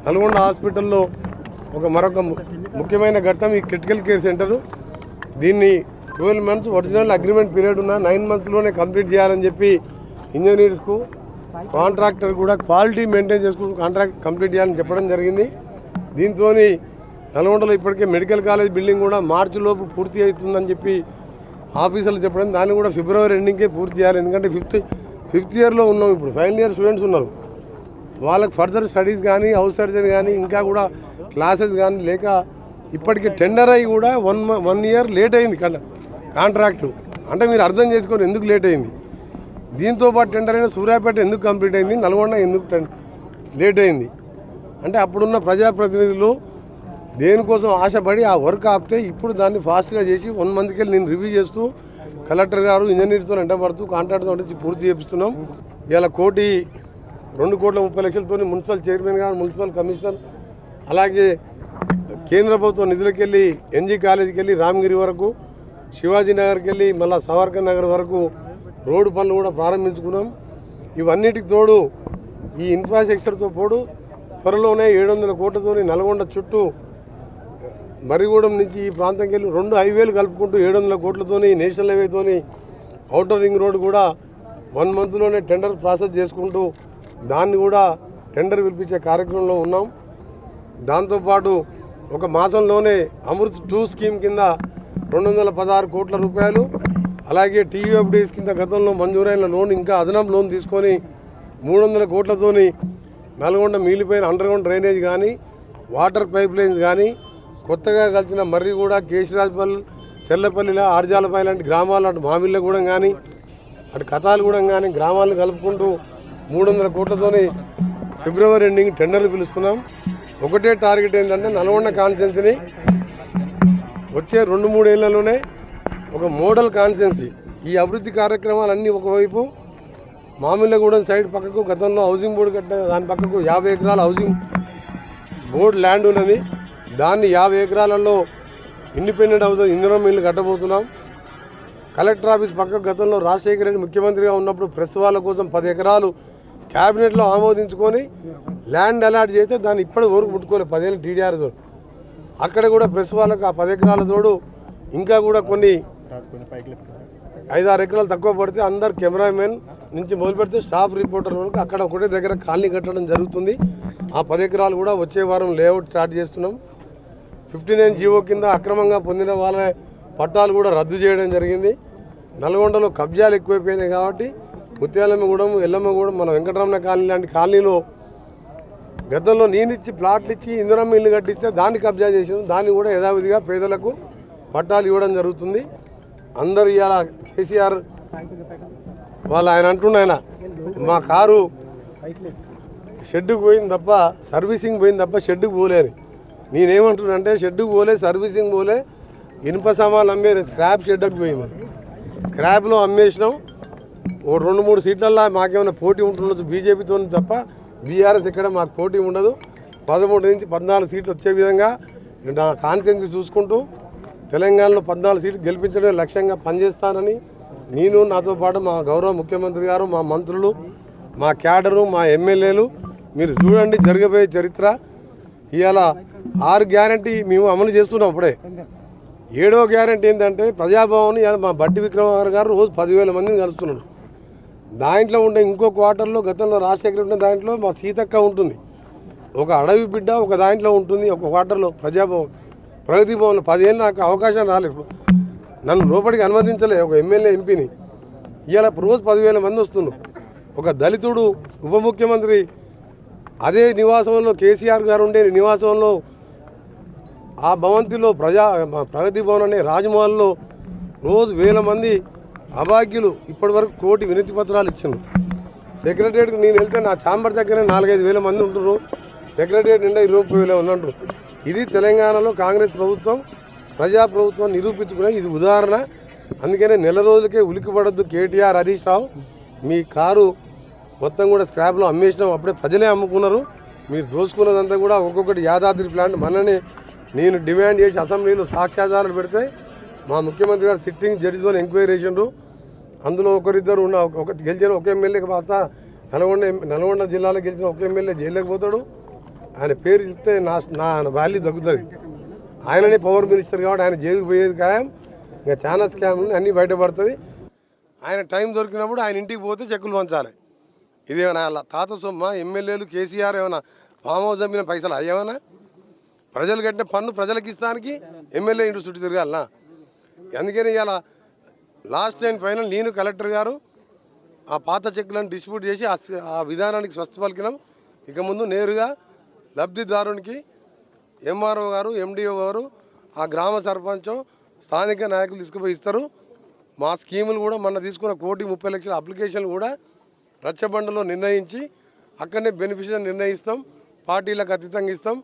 నల్గొండ హాస్పిటల్లో మరొక ముఖ్యమైన ఘట్టం ఈ క్రిటికల్ కేర్ సెంటరు. దీన్ని 12 months ఒరిజినల్ అగ్రిమెంట్ పీరియడ్ ఉన్న 9 monthsలోనే కంప్లీట్ చేయాలని చెప్పి ఇంజనీర్స్కు కాంట్రాక్టర్ కూడా క్వాలిటీ మెయింటైన్ చేసుకుంటూ కాంట్రాక్ట్ కంప్లీట్ చేయాలని చెప్పడం జరిగింది. దీంతో నల్గొండలో ఇప్పటికే మెడికల్ కాలేజ్ బిల్డింగ్ కూడా మార్చి లోపు పూర్తి అవుతుందని చెప్పి ఆఫీసర్లు చెప్పడం, దాన్ని కూడా ఫిబ్రవరి ఎండింగ్కే పూర్తి చేయాలి. ఎందుకంటే ఫిఫ్త్ ఇయర్లో ఉన్నాం, ఇప్పుడు ఫైనల్ ఇయర్ స్టూడెంట్స్ ఉన్నారు. వాళ్ళకి ఫర్దర్ స్టడీస్ కానీ హౌస్ సర్జరీ కానీ ఇంకా కూడా క్లాసెస్ కానీ లేక ఇప్పటికీ టెండర్ అయ్యి కూడా 1 year లేట్ అయింది కాంట్రాక్టు. అంటే మీరు అర్థం చేసుకోండి ఎందుకు లేట్ అయింది. దీంతో పాటు టెండర్ అయిన సూర్యాపేట ఎందుకు కంప్లీట్ అయింది, నల్గొండ ఎందుకు లేట్ అయింది అంటే అప్పుడున్న ప్రజాప్రతినిధులు దేనికోసం ఆశపడి ఆ వర్క్ ఆపితే ఇప్పుడు దాన్ని ఫాస్ట్గా చేసి 1 monthకి నేను రివ్యూ చేస్తూ కలెక్టర్ గారు ఇంజనీర్తో వెంటబడుతూ కాంట్రాక్ట్తో పూర్తి చేపిస్తున్నాం. ఇలా 2,30,00,000తో మున్సిపల్ చైర్మన్ గారు, మున్సిపల్ కమిషనర్, అలాగే కేంద్ర ప్రభుత్వ నిధులకి వెళ్ళి ఎన్జీ కాలేజీకి వెళ్ళి రామగిరి వరకు, శివాజీ నగర్కి వెళ్ళి మళ్ళీ సవర్కర్ నగర్ వరకు రోడ్డు పనులు కూడా ప్రారంభించుకున్నాం. ఇవన్నిటికి తోడు ఈ ఇన్ఫ్రాస్ట్రక్చర్తో పాటు త్వరలోనే 700 కోట్లతో నల్గొండ చుట్టూ మర్రిగూడెం నుంచి ఈ ప్రాంతంకి వెళ్ళి 2 highways కలుపుకుంటూ 700 కోట్లతో నేషనల్ హైవేతో ఔటర్ రింగ్ రోడ్ కూడా 1 monthలోనే టెండర్ ప్రాసెస్ చేసుకుంటూ దాన్ని కూడా టెండర్ పిలిపించే కార్యక్రమంలో ఉన్నాం. దాంతోపాటు 1 మాసంలోనే అమృత్ 2 స్కీమ్ కింద 216 కోట్ల రూపాయలు, అలాగే టీయూఎఫ్డీస్ కింద గతంలో మంజూరైన లోన్ ఇంకా అదనపు లోన్ తీసుకొని 300 కోట్లతోని నల్గొండ మిగిలిపోయిన అండర్గ్రౌండ్ డ్రైనేజ్ కానీ వాటర్ పైప్ లైన్స్ కానీ కొత్తగా కలిసిన మర్రిగూడ, కేశరాజ్పల్లి, చెల్లపల్లిలో ఆర్జాలపై లాంటి గ్రామాలు, అటు మామిళ్ళగూడెం కానీ అటు కతాలగూడెం కానీ గ్రామాలను కలుపుకుంటూ 300 కోట్లతోని ఫిబ్రవరి ఎండింగ్ టెండర్లు పిలుస్తున్నాం. ఒకటే టార్గెట్ ఏంటంటే నల్గొండ కాన్స్టిట్యున్సీని వచ్చే 2-3 ఏళ్లలోనే ఒక మోడల్ కాన్స్టిట్యున్సీ. ఈ అభివృద్ధి కార్యక్రమాలన్నీ ఒకవైపు మామిళ్ళగూడెం సైడ్ పక్కకు గతంలో హౌసింగ్ బోర్డు కట్టిన దాని పక్కకు 50 ఎకరాల హౌసింగ్ బోర్డు ల్యాండ్ ఉన్నది. దాన్ని 50 ఎకరాలలో ఇండిపెండెంట్ హౌస్ ఇందిరా మిల్లు కట్టబోతున్నాం. కలెక్టర్ ఆఫీస్ పక్కకు గతంలో రాజశేఖర రెడ్డి ముఖ్యమంత్రిగా ఉన్నప్పుడు ప్రెస్ వాళ్ళ కోసం 10 ఎకరాలు క్యాబినెట్లో ఆమోదించుకొని ల్యాండ్ అలాట్ చేస్తే దాన్ని ఇప్పటి వరకు ముట్టుకోలేదు 10 ఏళ్ళు టీడీఆర్ తోడు. అక్కడ కూడా ప్రెస్ వాళ్ళకు ఆ 10 ఎకరాల తోడు ఇంకా కూడా కొన్ని 5-6 ఎకరాలు తక్కువ పడితే అందరు కెమెరామెన్ నుంచి మొదలు పెడితే స్టాఫ్ రిపోర్టర్ వరకు అక్కడ ఒకటే దగ్గర కాలనీ కట్టడం జరుగుతుంది. ఆ 10 ఎకరాలు కూడా వచ్చే వారం లేఅవుట్ స్టార్ట్ చేస్తున్నాం. 59 జీవో కింద అక్రమంగా పొందిన వాళ్ళ పట్టాలు కూడా రద్దు చేయడం జరిగింది. నల్గొండలో కబ్జాలు ఎక్కువైపోయినాయి కాబట్టి ముత్యాలమ్మగూడెం, ఎల్లమ్మగూడెం, మన వెంకటరమణ కాలనీ లాంటి కాలనీలో గతంలో నేనిచ్చి ప్లాట్లు ఇచ్చి ఇందిరమ్మ ఇల్లు కట్టిస్తే దాన్ని కబ్జా చేసాం. దాన్ని కూడా యథావిధిగా పేదలకు పట్టాలు ఇవ్వడం జరుగుతుంది. అందరూ ఇవాళ కేసీఆర్ ఆయన అంటున్నాయన మా కారు షెడ్డుకు పోయింది తప్ప సర్వీసింగ్ పోయింది తప్ప షెడ్డుకు పోలేని. నేనేమంటున్నానంటే షెడ్డుకు పోలే, సర్వీసింగ్ పోలే, ఇనుప సామాన్లు అమ్మే స్క్రాప్ షెడ్డుకు పోయింది. స్క్రాప్లో అమ్మేసినాం. 2-3 సీట్లల్లో మాకేమైనా పోటీ ఉంటుండొచ్చు బీజేపీతో తప్ప బీఆర్ఎస్ ఎక్కడ మాకు పోటీ ఉండదు. 13 నుంచి 14 సీట్లు వచ్చే విధంగా నా కాన్స్టిట్యున్సీ చూసుకుంటూ తెలంగాణలో 14 సీట్లు గెలిపించడమే లక్ష్యంగా పనిచేస్తానని నేను, నాతో పాటు మా గౌరవ ముఖ్యమంత్రి గారు, మా మంత్రులు, మా క్యాడరు, మా ఎమ్మెల్యేలు మీరు చూడండి జరగబోయే చరిత్ర. ఇవాళ 6 గ్యారంటీ మేము అమలు చేస్తున్నాం. అప్పుడే 7వ గ్యారంటీ ఏంటంటే ప్రజాభవన్. మా బట్టి విక్రమార్క గారు రోజు 10,000 మందిని కలుస్తున్నాడు. దాంట్లో ఉండే ఇంకో క్వార్టర్లో గతంలో రాజశేఖర్ ఉండే దాంట్లో మా సీతక్క ఉంటుంది. ఒక అడవి బిడ్డ ఒక దాంట్లో ఉంటుంది, ఒక క్వార్టర్లో ప్రజాభవన్, ప్రగతి భవన్. 10 ఏళ్ళు నాకు అవకాశం రాలేదు, నన్ను లోపలికి అనుమతించలే ఒక ఎమ్మెల్యే ఎంపీని. ఇవాళ రోజు 10,000 మంది వస్తున్నారు. ఒక దళితుడు ఉప ముఖ్యమంత్రి అదే నివాసంలో కేసీఆర్ గారు ఉండే నివాసంలో ఆ భవంతిలో ప్రగతి భవన్ అనే రాజమహల్లో రోజు 1000 మంది అభాగ్యులు ఇప్పటి వరకు 1 కోటి వినతి పత్రాలు ఇచ్చిండ్రు. సెక్రటరియట్కి నేను వెళ్తే నా ఛాంబర్ దగ్గరే 4-5 వేల మంది ఉంటున్నారు. సెక్రటరియట్ నిండా 20,000 ఉన్నట్టు. ఇది తెలంగాణలో కాంగ్రెస్ ప్రభుత్వం ప్రజాప్రభుత్వం నిరూపించుకునే ఇది ఉదాహరణ. అందుకనే నెల రోజులకే ఉలికిపడద్దు కేటీఆర్, హరీష్ రావు. మీ కారు మొత్తం కూడా స్క్రాప్లో అమ్మేసినాం. అప్పుడే ప్రజలే అమ్ముకున్నారు. మీరు దోచుకున్నదంతా కూడా ఒక్కొక్కటి యాదాద్రి ప్లాంట్ మననే నేను డిమాండ్ చేసి అసెంబ్లీలో సాక్ష్యాధారాలు పెడితే మా ముఖ్యమంత్రి గారు సిట్టింగ్ జడ్జితో ఎంక్వైరీ చేసిండ్రు. అందులో ఒకరిద్దరు ఉన్న గెలిచిన ఒక ఎమ్మెల్యేకి కాస్త నల్గొండ జిల్లాలో గెలిచిన ఒక ఎమ్మెల్యే జైలుకి పోతాడు. ఆయన పేరు చెప్తే నా వాల్యూ తగ్గుతుంది. ఆయననే పవర్ మినిస్టర్ కాబట్టి ఆయన జైలుకు పోయేది ఖాయం. ఇంకా చాలా స్కామ్లు అన్నీ బయటపడుతుంది. ఆయన టైం దొరికినప్పుడు ఆయన ఇంటికి పోతే చెక్కులు పంచాలి. ఇదేమైనా తాత సొమ్మ? ఎమ్మెల్యేలు కేసీఆర్ ఏమైనా ఫామ్ హౌస్ అమ్మిన పైసలు అయ్యేమన్నా? ప్రజలు కట్టిన పన్ను ప్రజలకు ఇస్తానికి ఎమ్మెల్యే ఇంటి చుట్టూ తిరగాలనా? అందుకని ఇవాళ లాస్ట్ అండ్ ఫైనల్ నేను కలెక్టర్ గారు ఆ పాత చెక్కులను డిస్ట్రిబ్యూట్ చేసి ఆ విధానానికి స్వస్థ పలికినాం. ఇక ముందు నేరుగా లబ్ధిదారునికి ఎంఆర్ఓ గారు, ఎండిఓ గారు, ఆ గ్రామ సర్పంచ్, స్థానిక నాయకులు తీసుకుపోయి ఇస్తారు. మా స్కీములు కూడా మొన్న తీసుకున్న 1,30,00,000 అప్లికేషన్లు కూడా రచ్చబండలో నిర్ణయించి అక్కడనే బెనిఫిషియరీ నిర్ణయిస్తాం. పార్టీలకు అతీతంగా ఇస్తాం.